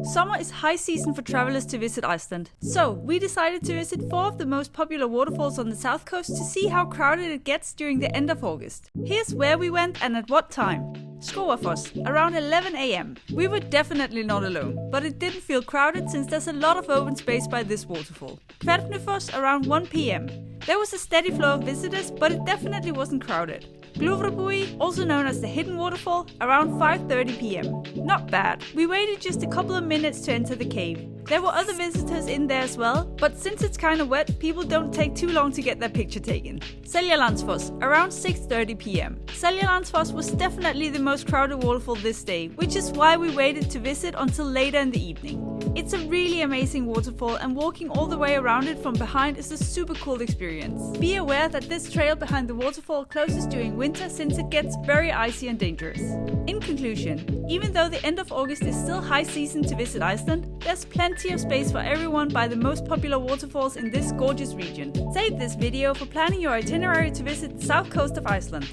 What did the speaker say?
Summer is high season for travelers to visit Iceland, so we decided to visit 4 of the most popular waterfalls on the south coast to see how crowded it gets during the end of August. Here's where we went and at what time. Skógafoss, around 11 AM. We were definitely not alone, but it didn't feel crowded since there's a lot of open space by this waterfall. Hverfnufoss, around 1 PM. There was a steady flow of visitors, but it definitely wasn't crowded. Gljúfrabúi, also known as the Hidden Waterfall, around 5:30 PM. Not bad. We waited just a couple of minutes to enter the cave. There were other visitors in there as well, but since it's kinda wet, people don't take too long to get their picture taken. Seljalandsfoss, around 6:30 PM. Seljalandsfoss was definitely the most crowded waterfall this day, which is why we waited to visit until later in the evening. It's a really amazing waterfall, and walking all the way around it from behind is a super cool experience. Be aware that this trail behind the waterfall closes during winter since it gets very icy and dangerous. In conclusion, even though the end of August is still high season to visit Iceland, there's plenty of space for everyone by the most popular waterfalls in this gorgeous region. Save this video for planning your itinerary to visit the south coast of Iceland.